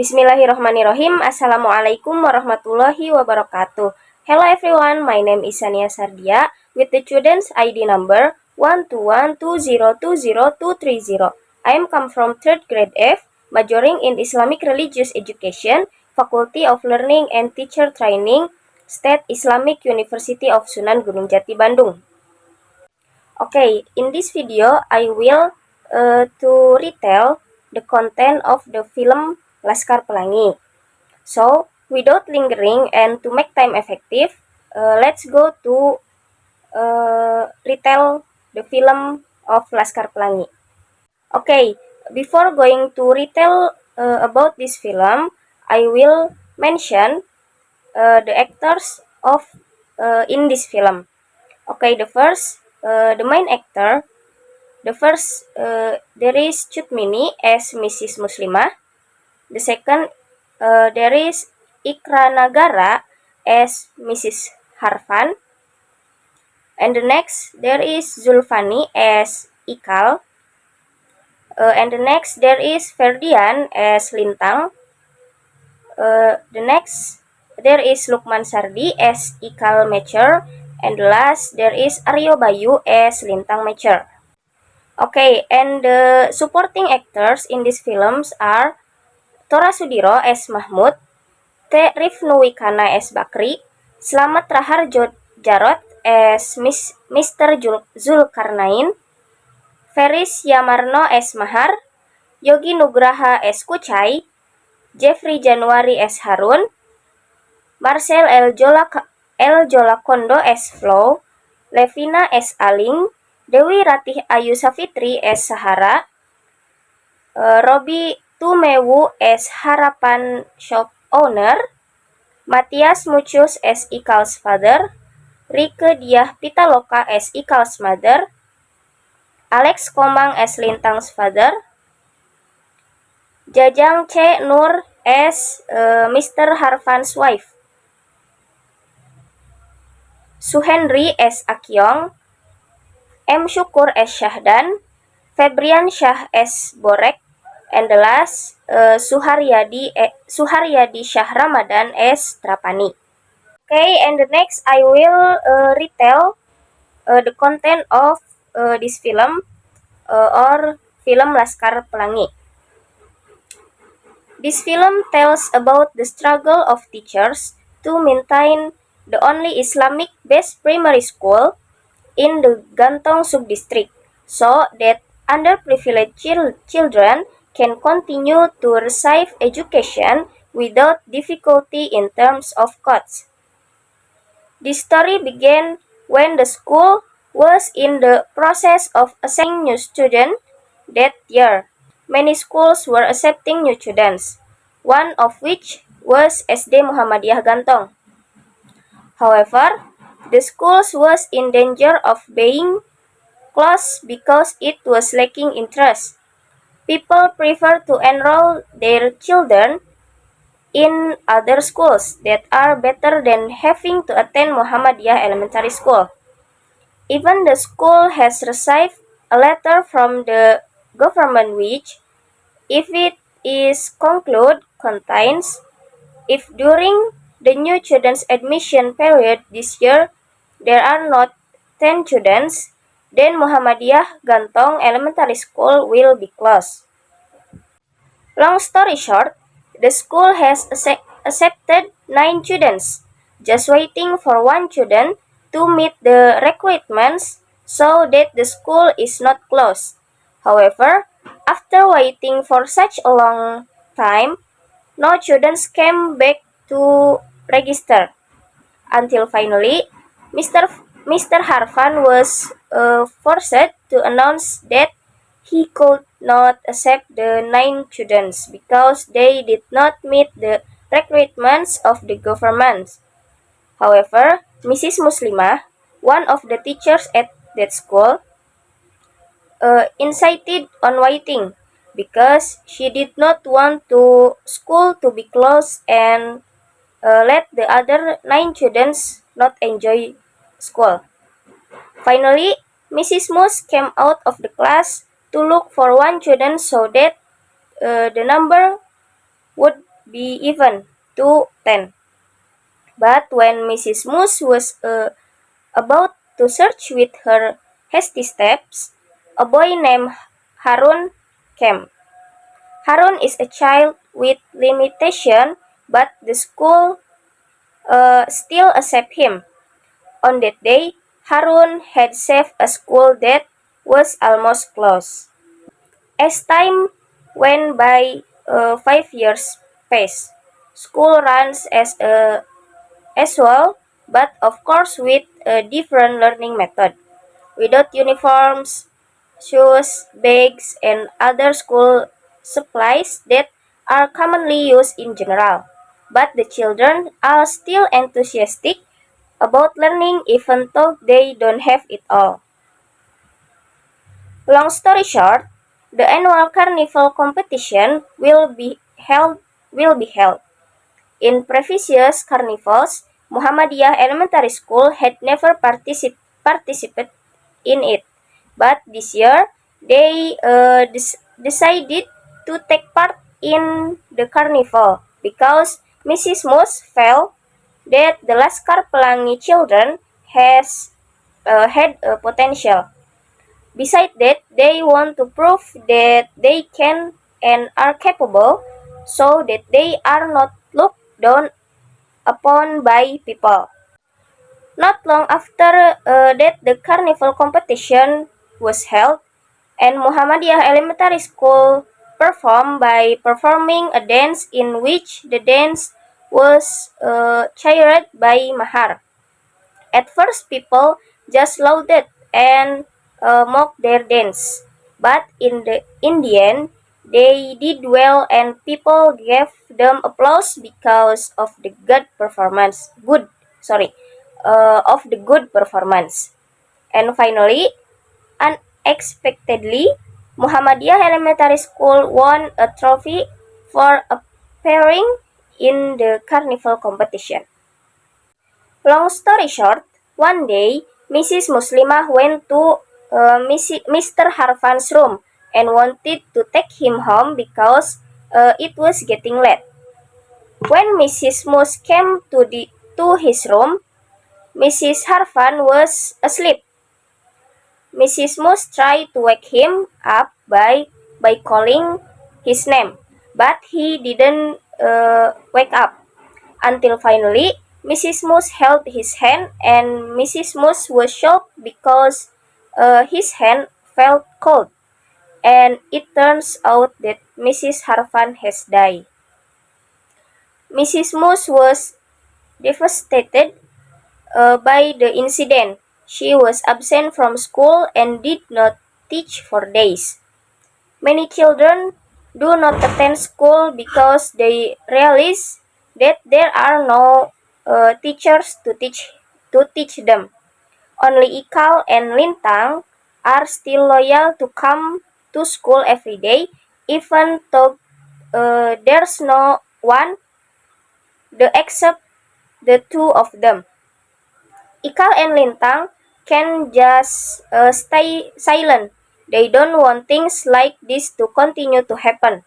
Bismillahirrahmanirrahim. Assalamualaikum warahmatullahi wabarakatuh. Hello everyone, my name is Sania Sardia with the student's ID number 121202023. I am come from 3rd grade F, majoring in Islamic Religious Education, Faculty of Learning and Teacher Training, State Islamic University of Sunan Gunung Jati, Bandung. Okay, in this video, I will to retell the content of the film Laskar Pelangi. So, without lingering and to make time effective, let's go to retell the film of Laskar Pelangi. Okay, before going to retell about this film, I will mention the actors of in this film. Okay, the main actor. The first, there is Cut Mini as Mrs. Muslimah. The second, there is Ikra Nagara as Mrs. Harfan. And the next, there is Zulfani as Ikal. And the next, there is Ferdian as Lintang. The next, there is Lukman Sardi as Ikal Mature. And the last, there is Aryo Bayu as Lintang Mature. Okay, and the supporting actors in these films are Tora Sudiro as Mahmud, T. Rifnuwikana as Bakri, Slamet Rahar Jarot as Mr. Zulkarnain, Feris Yamarno as Mahar, Yogi Nugraha as Kucai, Jeffrey Januari as Harun, Marcel L. Jolakondo as Flo, Levina as Aling, Dewi Ratih Ayu Safitri as Sahara, Robi Tumewu as Harapan Shop Owner, Matias Mucus as Ikal's father, Rike Diah Pitaloka as Ikal's mother, Alex Komang as Lintang's father, Jajang C. Nur as Mr. Harfan's wife, Suhendri as Akyong, M. Syukur as Syahdan, Febrian Syah as Borek, and the last, Suharyadi Syah Ramadan as Trapani. Okay, and the next I will retell the content of this film or film Laskar Pelangi. This film tells about the struggle of teachers to maintain the only Islamic-based primary school in the Gantong Subdistrict, so that underprivileged children can continue to receive education without difficulty in terms of costs. This story began when the school was in the process of accepting new students that year. Many schools were accepting new students, one of which was SD Muhammadiyah Gantong. However, the school was in danger of being closed because it was lacking interest. People prefer to enroll their children in other schools that are better than having to attend Muhammadiyah Elementary School. Even the school has received a letter from the government which, if it is concluded, contains, if during the new students' admission period this year there are not 10 students, then Muhammadiyah Gantong Elementary School will be closed. Long story short, the school has accepted 9 students, just waiting for 1 student to meet the requirements so that the school is not closed. However, after waiting for such a long time, no students came back to register, until finally Mr. Harfan was forced to announce that he could not accept the 9 students because they did not meet the requirements of the government. However, Mrs. Muslimah, one of the teachers at that school, insisted on waiting because she did not want to school to be closed and let the other 9 students not enjoy school. Finally, Mrs. Mus came out of the class to look for 1 student so that the number would be even to 10. But when Mrs. Moose was about to search with her hasty steps, a boy named Harun came. Harun is a child with limitation, but the school still accept him. On that day, Harun had saved a school that was almost closed. As time went by, 5 years passed. School runs as well, but of course with a different learning method. Without uniforms, shoes, bags, and other school supplies that are commonly used in general. But the children are still enthusiastic about learning even though they don't have it all. Long story short, the annual carnival competition will be held. In previous carnivals, Muhammadiyah Elementary School had never participated in it, but this year they decided to take part in the carnival because Mrs. Moose felt that the Laskar Pelangi children had a potential. Besides that, they want to prove that they can and are capable so that they are not looked down upon by people. Not long after that, the carnival competition was held, and Muhammadiyah Elementary School performed by performing a dance in which the dance was cheered by Mahar. At first, people just lauded and mocked their dance, but in the end, they did well, and people gave them applause because of the good performance. Of the good performance. And finally, unexpectedly, Muhammadiyah Elementary School won a trophy for appearing in the carnival competition. Long story short, one day Mrs. Muslimah went to Mr. Harfan's room and wanted to take him home because it was getting late. When Mrs. Moose came to his room, Mrs. Harfan was asleep. Mrs. Moose tried to wake him up by calling his name, but he didn't wake up. Until finally, Mrs. Moose held his hand, and Mrs. Moose was shocked because his hand felt cold, and it turns out that Mrs. Harfan has died. Mrs. Moose was devastated by the incident. She was absent from school and did not teach for days. Many children do not attend school because they realize that there are no teachers to teach them. Only Ikal and Lintang are still loyal to come to school every day, even though there's no one except the two of them. Ikal and Lintang can just stay silent. They don't want things like this to continue to happen.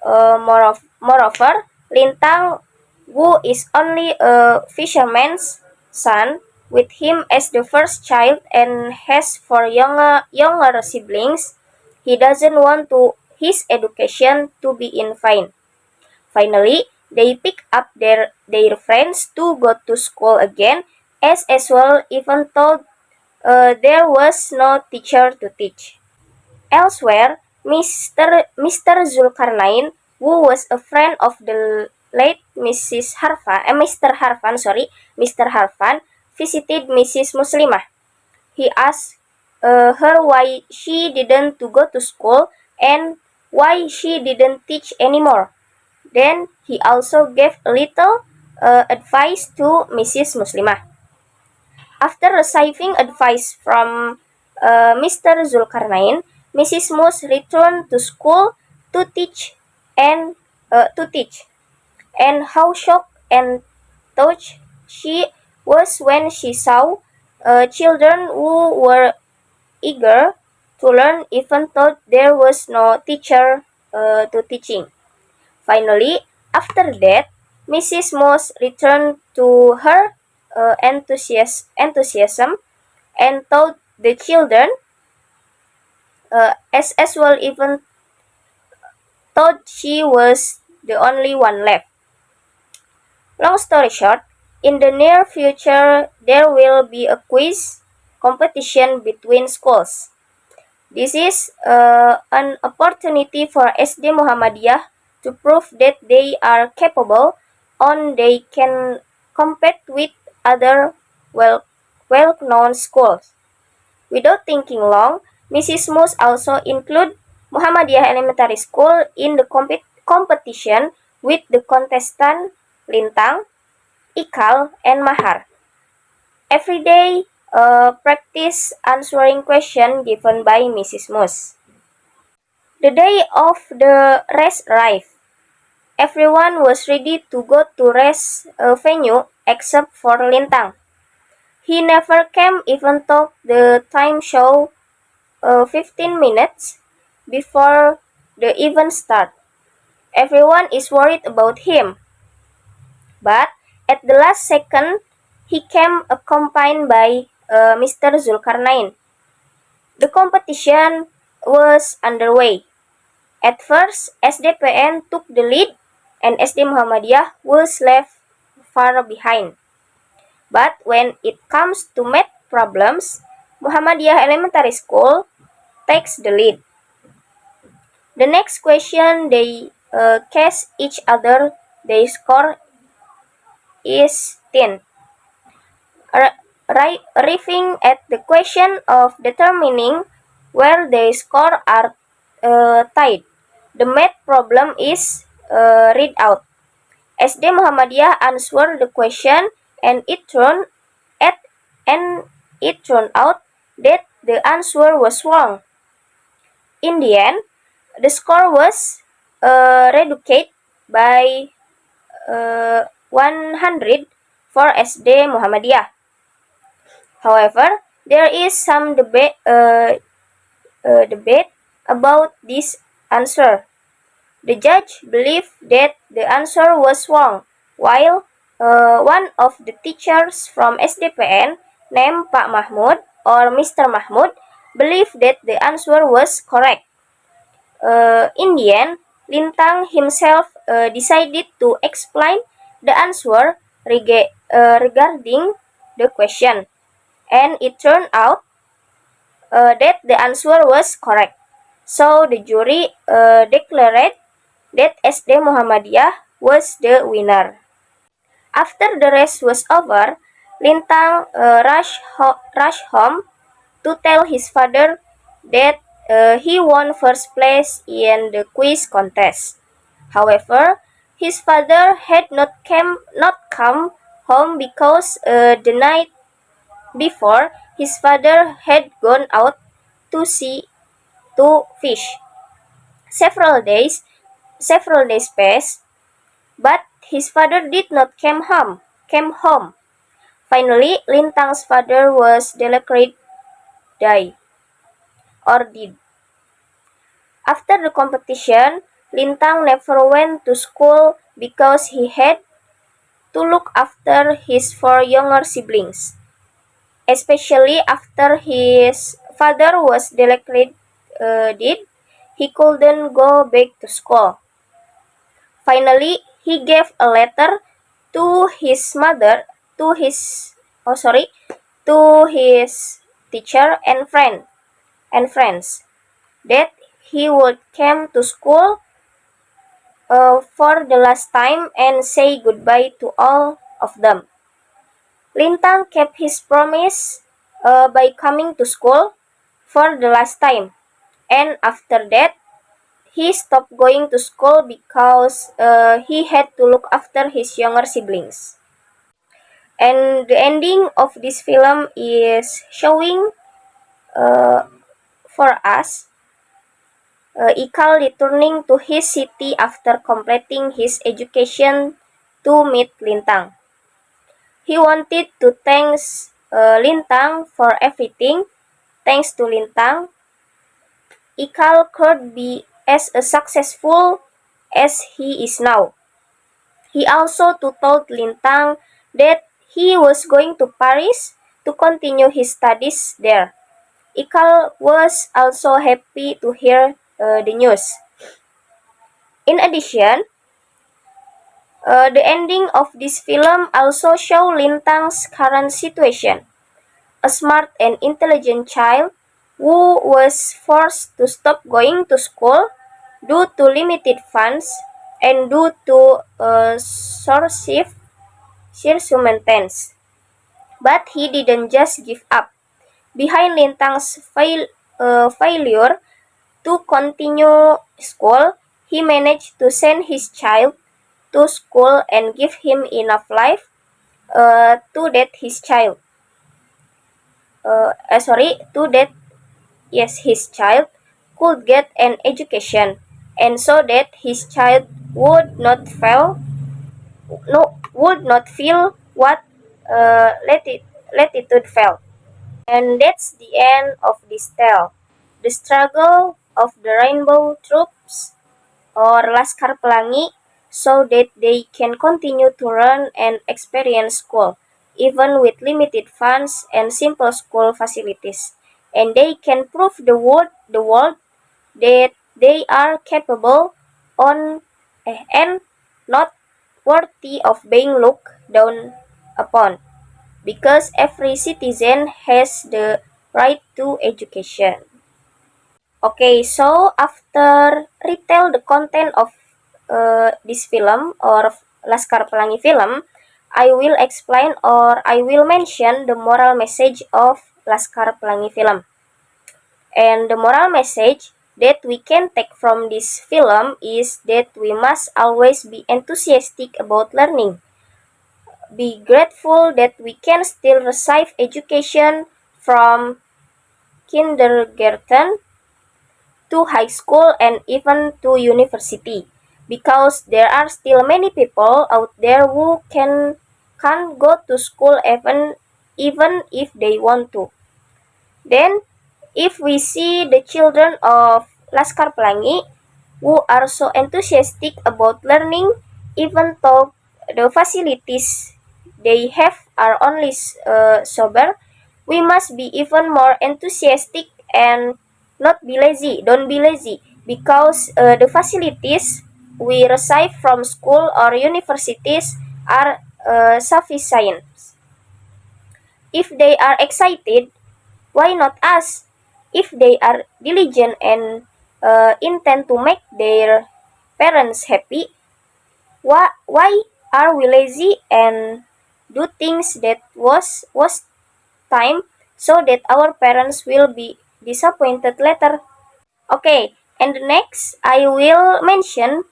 Moreover, Lintang, who is only a fisherman's son, with him as the first child and has four younger siblings, he doesn't want his education to be in vain. Finally, they pick up their friends to go to school again as well, even though there was no teacher to teach. Elsewhere, Mr. Zulkarnain, who was a friend of the late Mr. Harfan, Mr. Harfan, visited Mrs. Muslimah. He asked her why she didn't to go to school and why she didn't teach anymore. Then he also gave a little advice to Mrs. Muslimah. After receiving advice from Mr. Zulkarnain, Mrs. Moose returned to school to teach and to teach. And how shocked and touched she was when she saw children who were eager to learn even though there was no teacher to teaching. Finally, After that, Mrs. Moss returned to her enthusiasm and told the children, as well even thought she was the only one left. Long story short, in the near future, there will be a quiz competition between schools. This is an opportunity for SD Muhammadiyah to prove that they are capable and they can compete with other well-known schools. Without thinking long, Mrs. Moose also included Muhammadiyah Elementary School in the competition with the contestant Lintang, Ikal, and Mahar. Every day, practice answering questions given by Mrs. Moose. The day of the race arrived. Everyone was ready to go to race venue except for Lintang. He never came even though the time show 15 minutes before the event start. Everyone is worried about him. But at the last second, he came accompanied by Mr. Zulkarnain. The competition was underway. At first, SDPN took the lead and SD Muhammadiyah was left far behind. But when it comes to math problems, Muhammadiyah Elementary School takes the lead. The next question they catch each other, their score is 10. Arriving at the question of determining where their score are tied. The math problem is read out. SD Muhammadiyah answered the question and at and it turned out that the answer was wrong. In the end, the score was reduced by 100 for SD Muhammadiyah. However, there is some debate about this answer. The judge believed that the answer was wrong, while one of the teachers from SDPN named Pak Mahmud or Mr. Mahmud believed that the answer was correct. In the end, Lintang himself decided to explain the answer regarding the question, and it turned out that the answer was correct. So the jury declared that SD Muhammadiyah was the winner. After the race was over, Lintang rushed home to tell his father that he won first place in the quiz contest. However, his father had not come home because the night before his father had gone out to fish. Several days passed, but his father did not came home. Finally, Lintang's father was declared dead. After the competition, Lintang never went to school because he had to look after his four younger siblings. Especially after his father was declared dead, he couldn't go back to school. Finally, he gave a letter to his mother, to his teacher and friends, that he would come to school for the last time and say goodbye to all of them. Lintang kept his promise by coming to school for the last time, and after that, he stopped going to school because he had to look after his younger siblings. And the ending of this film is showing for us Ikal returning to his city after completing his education to meet Lintang. He wanted to thank Lintang for everything. Thanks to Lintang, Ikal could be as successful as he is now. He also told Lintang that he was going to Paris to continue his studies there. Ikal was also happy to hear the news. In addition, the ending of this film also show Lintang's current situation. A smart and intelligent child who was forced to stop going to school due to limited funds and due to circumstances. But he didn't just give up. Behind Lintang's failure to continue school, he managed to send his child to school and give him enough life to that his child. To that his child could get an education, and so that his child would not feel what latitude felt. And that's the end of this tale. The struggle of the Rainbow Troops or Laskar Pelangi so that they can continue to run and experience school, even with limited funds and simple school facilities. And they can prove the world that they are capable on and not worthy of being looked down upon, because every citizen has the right to education. Okay, so after retell the content of this film or Laskar Pelangi film, I will explain or I will mention the moral message of Laskar Pelangi film. And the moral message that we can take from this film is that we must always be enthusiastic about learning. Be grateful that we can still receive education from kindergarten to high school and even to university, because there are still many people out there who can't go to school even if they want to. Then if we see the children of Laskar Pelangi who are so enthusiastic about learning, even though the facilities they have are only sober, we must be even more enthusiastic and not be lazy. Don't be lazy, because the facilities we receive from school or universities are sufficient. If they are excited, why not us? If they are diligent and intend to make their parents happy, why are we lazy and do things that was time so that our parents will be disappointed later? Okay, and next I will mention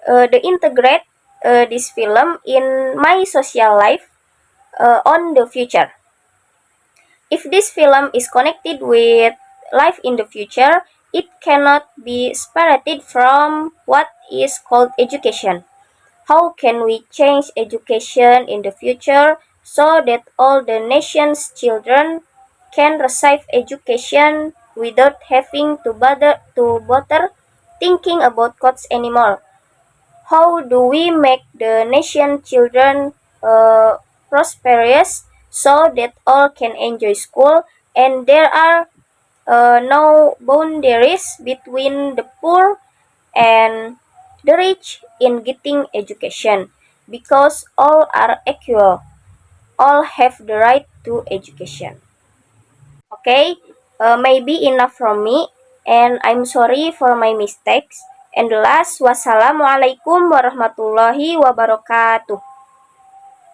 the integrate this film in my social life on the future. If this film is connected with life in the future, it cannot be separated from what is called education. How can we change education in the future so that all the nation's children can receive education without having to bother thinking about costs anymore? How do we make the nation children prosperous so that all can enjoy school and there are no boundaries between the poor and the rich in getting education, because all are equal, all have the right to education. Okay, maybe enough from me, and I'm sorry for my mistakes. And the last, wassalamualaikum warahmatullahi wabarakatuh.